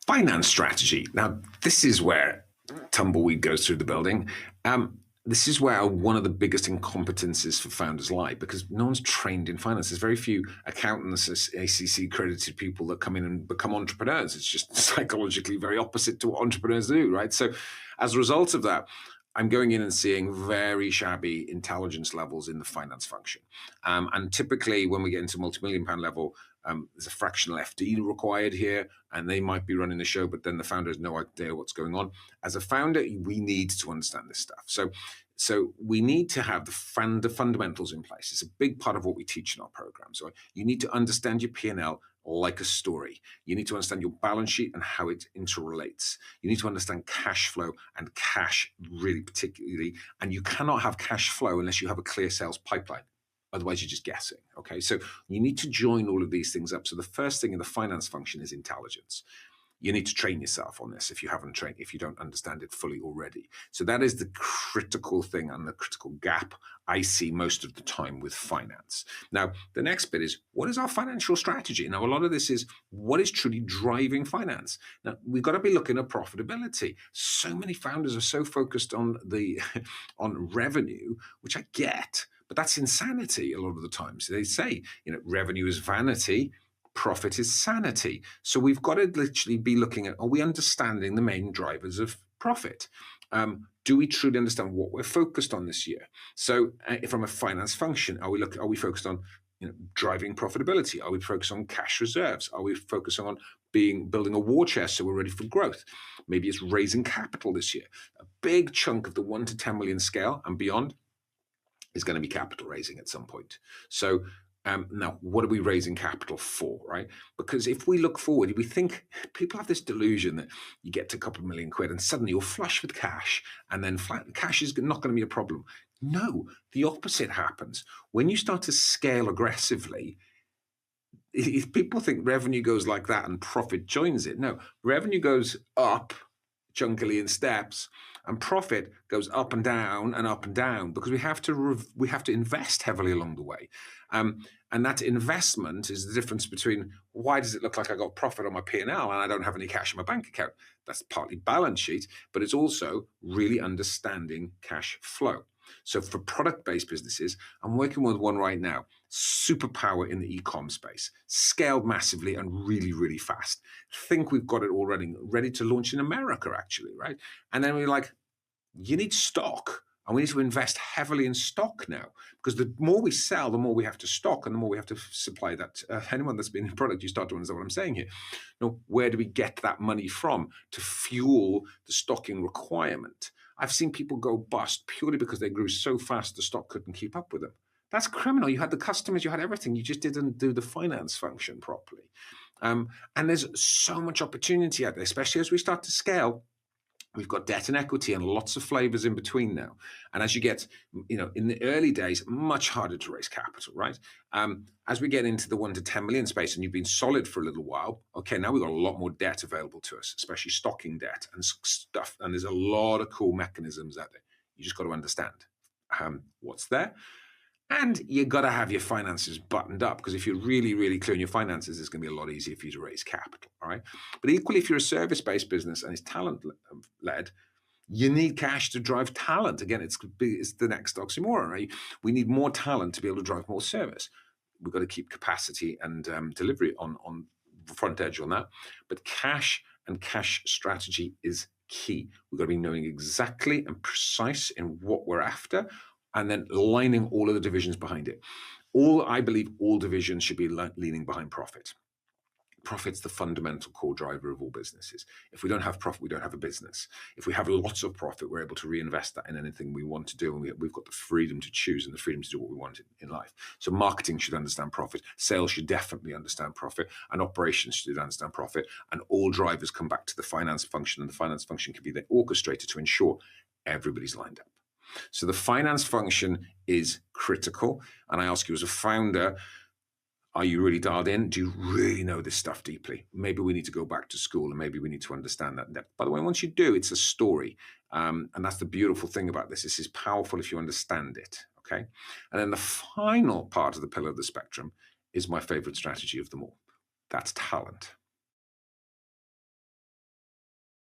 Finance strategy. Now, this is where tumbleweed goes through the building. This is where one of the biggest incompetencies for founders lie, because no one's trained in finance. There's very few accountants, ACC accredited people that come in and become entrepreneurs. It's just psychologically very opposite to what entrepreneurs do, right? So as a result of that, I'm going in and seeing very shabby intelligence levels in the finance function. And typically when we get into multi-million pound level, there's a fractional FD required here, and they might be running the show, but then the founder has no idea what's going on. As a founder, we need to understand this stuff. So we need to have the fundamentals in place. It's a big part of what we teach in our program. So you need to understand your P&L like a story. You need to understand your balance sheet and how it interrelates. You need to understand cash flow and cash really particularly, and you cannot have cash flow unless you have a clear sales pipeline. Otherwise, you're just guessing, okay? So you need to join all of these things up. So the first thing in the finance function is intelligence. You need to train yourself on this if you haven't trained, if you don't understand it fully already. So that is the critical thing and the critical gap I see most of the time with finance. Now, the next bit is, what is our financial strategy? Now, a lot of this is what is truly driving finance. Now, we've got to be looking at profitability. So many founders are so focused on on revenue, which I get, but that's insanity a lot of the time. So they say, revenue is vanity, profit is sanity. So we've got to literally be looking at, are we understanding the main drivers of profit? Do we truly understand what we're focused on this year? So from a finance function, are we focused on driving profitability? Are we focused on cash reserves? Are we focusing on building a war chest so we're ready for growth? Maybe it's raising capital this year. A big chunk of the 1 to 10 million scale and beyond is going to be capital raising at some point. So now, what are we raising capital for, right? Because if we look forward, we think people have this delusion that you get to a couple of million quid and suddenly you're flush with cash, and then cash is not going to be a problem. No, the opposite happens. When you start to scale aggressively, if people think revenue goes like that and profit joins it, no, revenue goes up chunkily in steps, and profit goes up and down because we have to invest heavily along the way, and that investment is the difference between why does it look like I got profit on my P&L and I don't have any cash in my bank account. That's partly balance sheet, but it's also really understanding cash flow. So for product-based businesses, I'm working with one right now, superpower in the e-com space, scaled massively and really, really fast. Think we've got it all ready to launch in America, actually, right? And then we're like, you need stock, and we need to invest heavily in stock now, because the more we sell, the more we have to stock, and the more we have to supply that. Anyone that's been in product, you start to understand what I'm saying here. Now, where do we get that money from to fuel the stocking requirement? I've seen people go bust purely because they grew so fast the stock couldn't keep up with them. That's criminal. You had the customers, you had everything. You just didn't do the finance function properly. And there's so much opportunity out there, especially as we start to scale. We've got debt and equity and lots of flavors in between now. And as you get, in the early days, much harder to raise capital, right? As we get into the 1 to 10 million space and you've been solid for a little while, okay, now we've got a lot more debt available to us, especially stocking debt and stuff. And there's a lot of cool mechanisms out there. You just got to understand what's there. And you got to have your finances buttoned up, because if you're really, really clear on your finances, it's going to be a lot easier for you to raise capital, all right? But equally, if you're a service-based business and it's talent-led, you need cash to drive talent. Again, it's the next oxymoron, right? We need more talent to be able to drive more service. We've got to keep capacity and delivery on the front edge on that. But cash and cash strategy is key. We've got to be knowing exactly and precise in what we're after, and then lining all of the divisions behind it. I believe all divisions should be leaning behind profit. Profit's the fundamental core driver of all businesses. If we don't have profit, we don't have a business. If we have lots of profit, we're able to reinvest that in anything we want to do, and we've got the freedom to choose and the freedom to do what we want in life. So marketing should understand profit, sales should definitely understand profit, and operations should understand profit, and all drivers come back to the finance function, and the finance function can be the orchestrator to ensure everybody's lined up. So the finance function is critical. And I ask you as a founder, are you really dialed in? Do you really know this stuff deeply? Maybe we need to go back to school, and maybe we need to understand that in depth. By the way, once you do, it's a story. And that's the beautiful thing about this. This is powerful if you understand it, okay? And then the final part of the pillar of the spectrum is my favorite strategy of them all. That's talent.